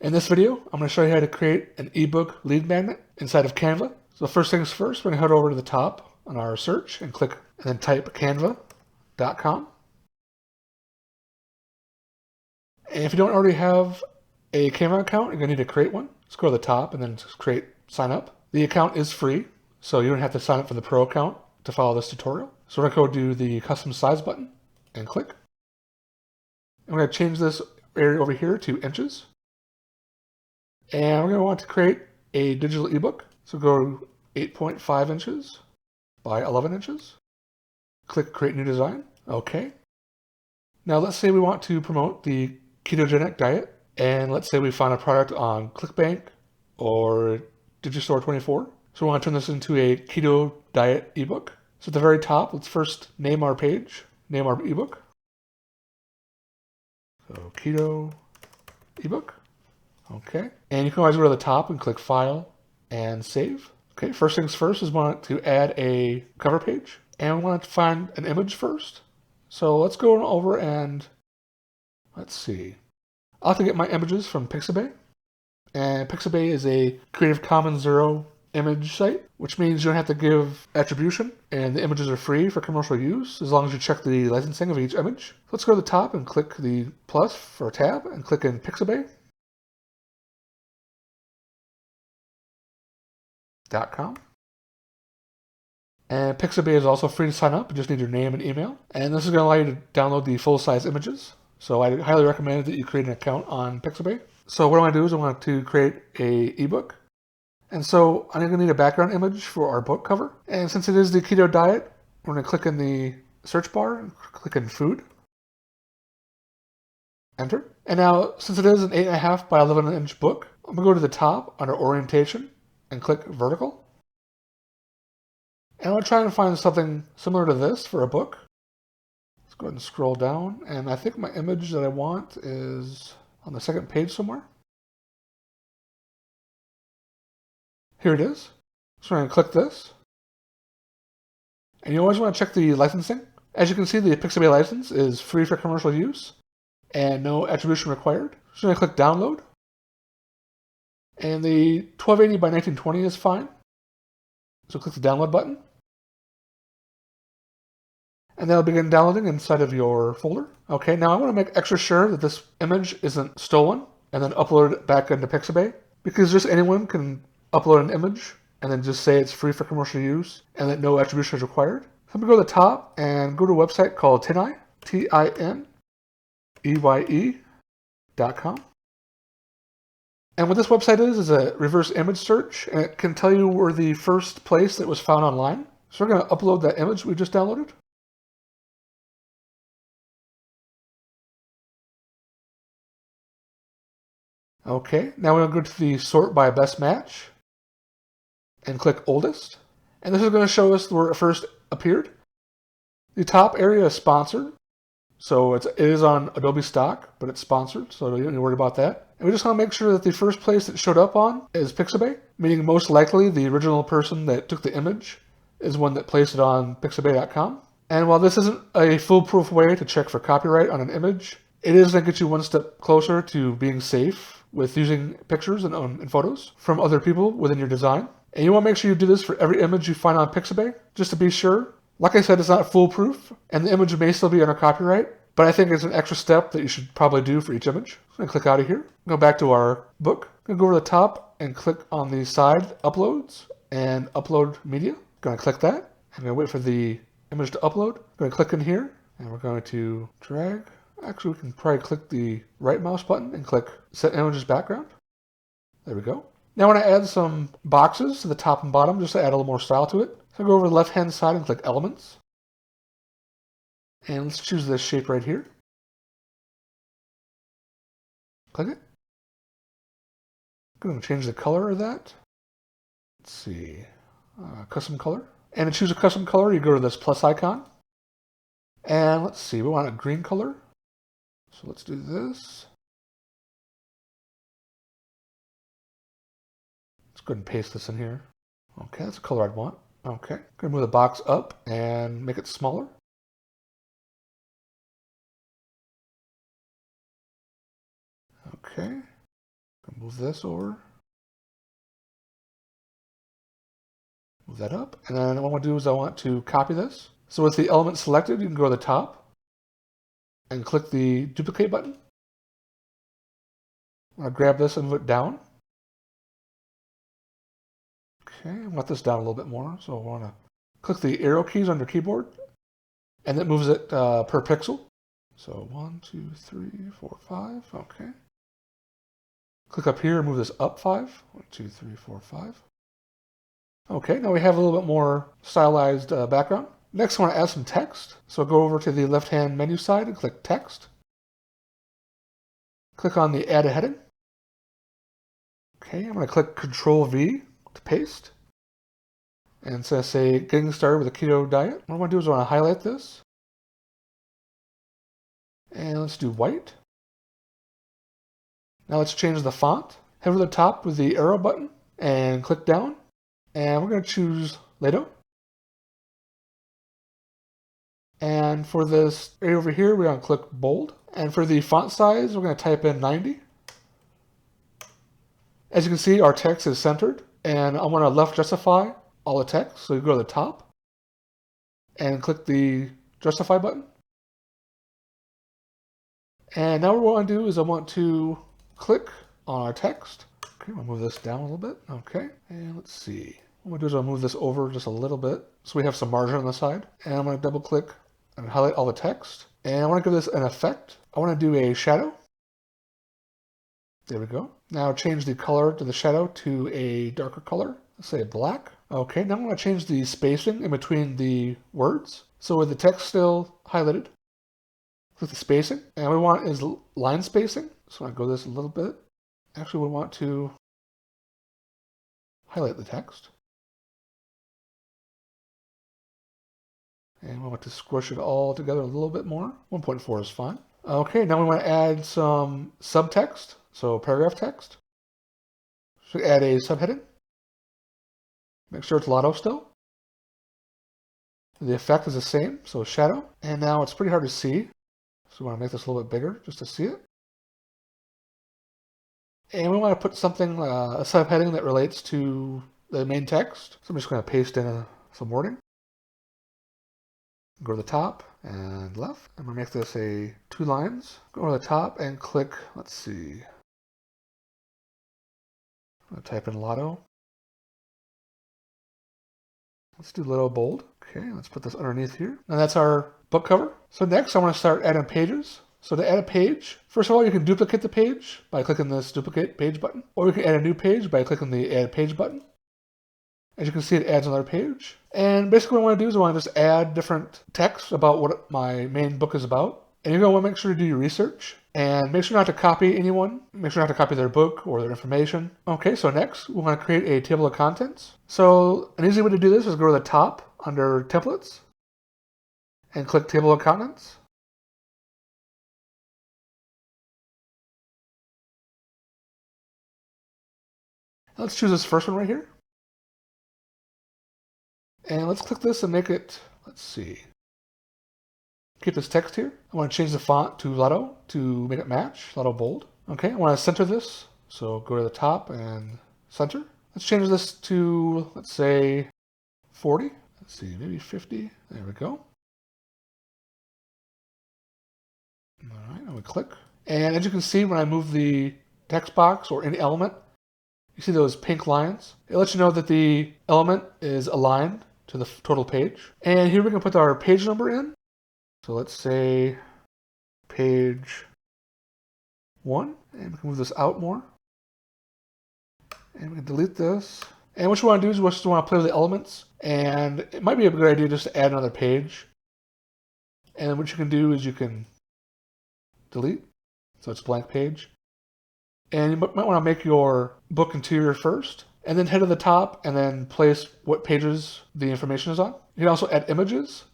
In this video, I'm going to show you how to create an ebook lead magnet inside of Canva. So first things first, we're going to head over to the top on our search and click and then type canva.com. And if you don't already have a Canva account, you're going to need to create one. Let's go to the top and then just create sign up. The account is free, so you don't have to sign up for the pro account to follow this tutorial. So we're going to go to the custom size button and click. And we're going to change this area over here to inches. And we're going to want to create a digital ebook. So go 8.5 inches by 11 inches. Click Create New Design. Okay. Now let's say we want to promote the ketogenic diet. And let's say we found a product on ClickBank or Digistore24. So we want to turn this into a keto diet ebook. So at the very top, let's first name our page, name our ebook. So keto ebook. Okay, and you can always go to the top and click File and Save. Okay, first things first is we want to add a cover page, and we want to find an image first. So let's go over and let's see. I'll have to get my images from Pixabay, and Pixabay is a Creative Commons Zero image site, which means you don't have to give attribution, and the images are free for commercial use as long as you check the licensing of each image. So let's go to the top and click the plus for a tab and click in Pixabay. .com. And Pixabay is also free to sign up. You just need your name and email. And this is going to allow you to download the full-size images. So I highly recommend that you create an account on Pixabay. So what I want to do is I want to create a ebook. And so I'm going to need a background image for our book cover. And since it is the keto diet, we're going to click in the search bar and click in food. Enter. And now, since it is an 8.5 by 11 inch book, I'm going to go to the top under orientation and click vertical. And I'm going to try and find something similar to this for a book. Let's go ahead and scroll down. And I think my image that I want is on the second page somewhere. Here it is. So I'm going to click this. And you always want to check the licensing. As you can see, the Pixabay license is free for commercial use and no attribution required. So I'm going to click download. And the 1280 by 1920 is fine. So click the download button. And that'll begin downloading inside of your folder. Okay, now I want to make extra sure that this image isn't stolen and then upload it back into Pixabay, because just anyone can upload an image and then just say it's free for commercial use and that no attribution is required. So I'm going to go to the top and go to a website called Tineye, TINEYE.com. And what this website is a reverse image search, and it can tell you where the first place that was found online. So we're going to upload that image we just downloaded. Okay, now we're going to go to the sort by best match and click oldest. And this is going to show us where it first appeared. The top area is sponsored. So it is on Adobe stock, but it's sponsored, so you don't need to worry about that. And we just want to make sure that the first place it showed up on is Pixabay, meaning most likely the original person that took the image is one that placed it on Pixabay.com. And while this isn't a foolproof way to check for copyright on an image, it is going to get you one step closer to being safe with using pictures and photos from other people within your design. And you want to make sure you do this for every image you find on Pixabay, just to be sure. Like I said, it's not foolproof, and the image may still be under copyright, but I think it's an extra step that you should probably do for each image. I'm going to click out of here, go back to our book, I'm going to go over to the top and click on the side uploads and upload media. I'm going to click that. I'm going to wait for the image to upload. I'm going to click in here, and we're going to drag. Actually, we can probably click the right mouse button and click Set Images Background. There we go. Now I want to add some boxes to the top and bottom just to add a little more style to it. So go over to the left-hand side and click Elements. And let's choose this shape right here. Click it. I'm going to change the color of that. Let's see. Custom color. And to choose a custom color, you go to this plus icon. And let's see, we want a green color. So let's do this. Let's go ahead and paste this in here. Okay, that's the color I'd want. Okay, I'm going to move the box up and make it smaller. Okay, move this over. Move that up. And then what I want to do is I want to copy this. So with the element selected, you can go to the top and click the duplicate button. I'm going to grab this and move it down. Okay, I want this down a little bit more. So I want to click the arrow keys on your keyboard. And that moves it per pixel. So 1, 2, 3, 4, 5. Okay. Click up here and move this up 5. 1, 2, 3, 4, 5. Okay, now we have a little bit more stylized background. Next, I want to add some text. So go over to the left-hand menu side and click Text. Click on the Add a Heading. Okay, I'm going to click Control-V to paste. And it's going to say, Getting Started with a Keto Diet. What I want to do is I want to highlight this. And let's do white. Now let's change the font. Head over to the top with the arrow button and click down. And we're going to choose Lato. And for this area over here, we're going to click bold. And for the font size, we're going to type in 90. As you can see, our text is centered. And I want to left justify all the text. So you go to the top and click the justify button. And now what I want to do is I want to click on our text. Okay, I'll move this down a little bit. Okay, and let's see. What I'm going to do is I'll move this over just a little bit so we have some margin on the side. And I'm going to double click and highlight all the text. And I want to give this an effect. I want to do a shadow. There we go. Now change the color to the shadow to a darker color. Let's say black. Okay, now I'm going to change the spacing in between the words. So with the text still highlighted, click the spacing. And what we want is line spacing. So I go this a little bit. Actually, we want to highlight the text. And we want to squish it all together a little bit more. 1.4 is fine. Okay, now we want to add some subtext, so paragraph text. So add a subheading. Make sure it's Lotto still. The effect is the same, so shadow. And now it's pretty hard to see, so we want to make this a little bit bigger just to see it. And we want to put something, a subheading that relates to the main text. So I'm just going to paste in some wording. Go to the top and left. I'm going to make this 2 lines. Go to the top and click, let's see. I'm going to type in Lotto. Let's do Lotto bold. Okay, let's put this underneath here. And that's our book cover. So next I want to start adding pages. So to add a page, first of all, you can duplicate the page by clicking this duplicate page button. Or you can add a new page by clicking the add page button. As you can see, it adds another page. And basically what I want to do is I want to just add different text about what my main book is about. And you're going to want to make sure to do your research. And make sure not to copy anyone. Make sure not to copy their book or their information. Okay, so next, we want to create a table of contents. So an easy way to do this is go to the top under Templates and click Table of Contents. Let's choose this first one right here. And let's click this and make it, let's see, keep this text here. I want to change the font to Lotto to make it match, Lotto bold. Okay, I want to center this. So go to the top and center. Let's change this to, let's say, 40. Let's see, maybe 50. There we go. All right, and we click. And as you can see, when I move the text box or any element, you see those pink lines? It lets you know that the element is aligned to the total page. And here we can put our page number in. So let's say page 1. And we can move this out more. And we can delete this. And what you want to do is we just want to play with the elements. And it might be a good idea just to add another page. And what you can do is you can delete. So it's a blank page. And you might want to make your book interior first. And then head to the top and then place what pages the information is on. You can also add images.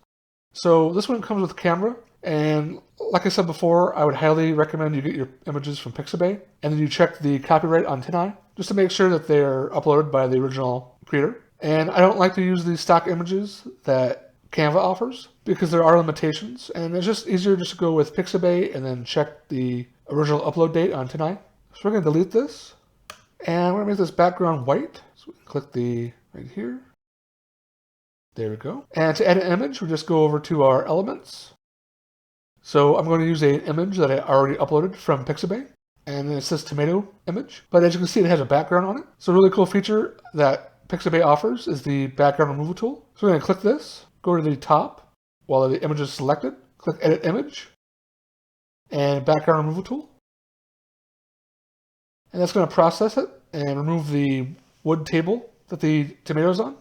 So this one comes with Canva. And like I said before, I would highly recommend you get your images from Pixabay. And then you check the copyright on Tineye just to make sure that they're uploaded by the original creator. And I don't like to use the stock images that Canva offers because there are limitations. And it's just easier just to go with Pixabay and then check the original upload date on Tineye. So we're going to delete this. And we're going to make this background white. So we can click the right here. There we go. And to add an image, we'll just go over to our elements. So I'm going to use an image that I already uploaded from Pixabay. And it says tomato image. But as you can see, it has a background on it. So a really cool feature that Pixabay offers is the background removal tool. So we're going to click this, go to the top while the image is selected, click Edit Image, and Background Removal Tool. And that's going to process it and remove the wood table that the tomato is on.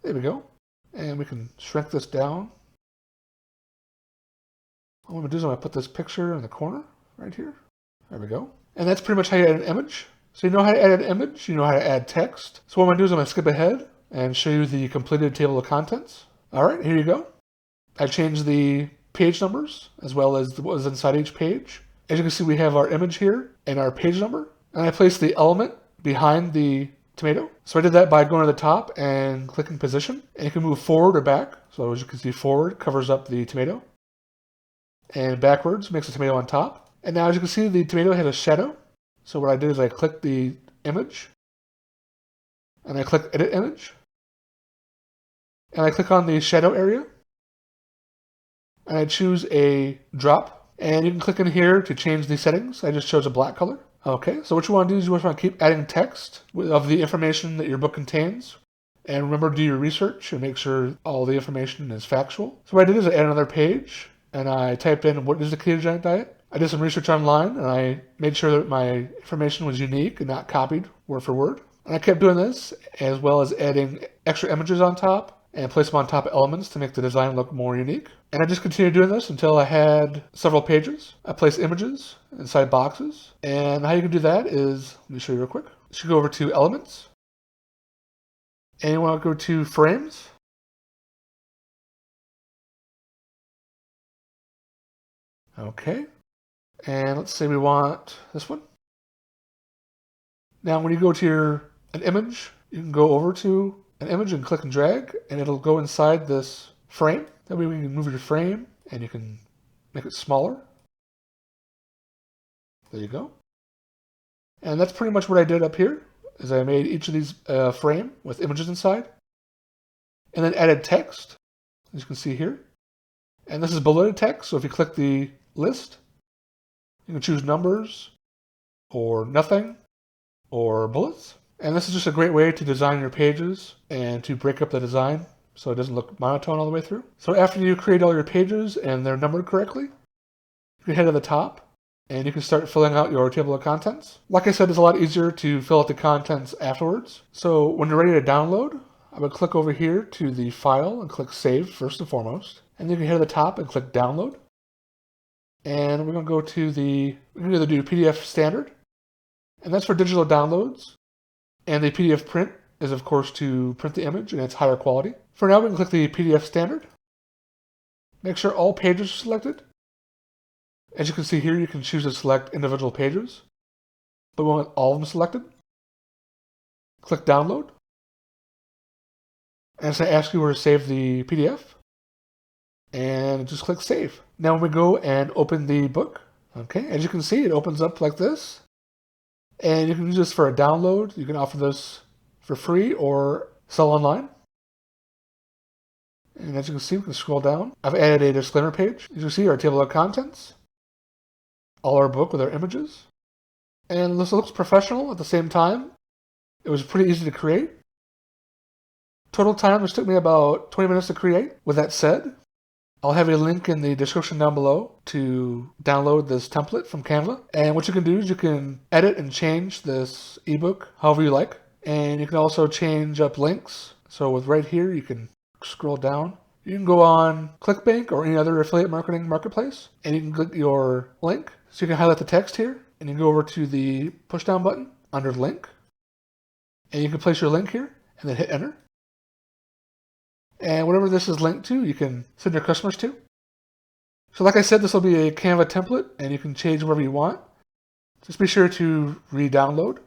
There we go. And we can shrink this down. What I'm going to do is I'm going to put this picture in the corner right here. There we go. And that's pretty much how you add an image. So you know how to add an image, you know how to add text. So what I'm going to do is I'm going to skip ahead and show you the completed table of contents. All right, here you go. I changed the page numbers as well as what was inside each page. As you can see, we have our image here and our page number. And I placed the element behind the tomato. So I did that by going to the top and clicking position. And you can move forward or back. So as you can see, forward covers up the tomato. And backwards makes the tomato on top. And now as you can see, the tomato has a shadow. So what I did is I clicked the image. And I click Edit Image. And I click on the shadow area. And I choose a drop. And you can click in here to change the settings. I just chose a black color. Okay, so what you want to do is you want to keep adding text of the information that your book contains. And remember to do your research and make sure all the information is factual. So what I did is I added another page. And I typed in, what is the ketogenic diet? I did some research online, and I made sure that my information was unique and not copied word for word. And I kept doing this, as well as adding extra images on top, and place them on top of elements to make the design look more unique. And I just continued doing this until I had several pages. I placed images inside boxes. And how you can do that is, let me show you real quick. You should go over to Elements. And you want to go to Frames. Okay. And let's say we want this one. Now when you go to an image, you can go over to an image and click and drag, and it'll go inside this frame. That way we can move your frame, and you can make it smaller. There you go. And that's pretty much what I did up here, is I made each of these frame with images inside, and then added text, as you can see here. And this is bulleted text, so if you click the list, you can choose numbers, or nothing, or bullets. And this is just a great way to design your pages and to break up the design so it doesn't look monotone all the way through. So after you create all your pages and they're numbered correctly, you can head to the top and you can start filling out your table of contents. Like I said, it's a lot easier to fill out the contents afterwards. So when you're ready to download, I would click over here to the file and click Save first and foremost. And then you can head to the top and click Download. And we're going to go to we can either do PDF standard, and that's for digital downloads. And the PDF print is, of course, to print the image, and it's higher quality. For now, we can click the PDF standard. Make sure all pages are selected. As you can see here, you can choose to select individual pages, but we want all of them selected. Click Download. And it's going to ask you where to save the PDF. And just click Save. Now when we go and open the book, okay, as you can see, it opens up like this. And you can use this for a download. You can offer this for free or sell online. And as you can see, we can scroll down. I've added a disclaimer page. As you can see, our table of contents. All our book with our images. And this looks professional at the same time. It was pretty easy to create. Total time, this took me about 20 minutes to create. With that said, I'll have a link in the description down below to download this template from Canva. And what you can do is you can edit and change this ebook however you like. And you can also change up links. So with right here, you can scroll down. You can go on ClickBank or any other affiliate marketing marketplace, and you can click your link. So you can highlight the text here, and you can go over to the push down button under link. And you can place your link here, and then hit enter. And whatever this is linked to, you can send your customers to. So like I said, this will be a Canva template, and you can change whatever you want. Just be sure to re-download,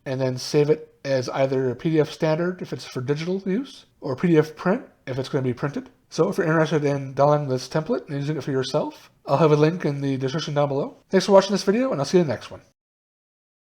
and then save it as either a PDF standard if it's for digital use, or PDF print if it's going to be printed. So if you're interested in downloading this template and using it for yourself, I'll have a link in the description down below. Thanks for watching this video, and I'll see you in the next one.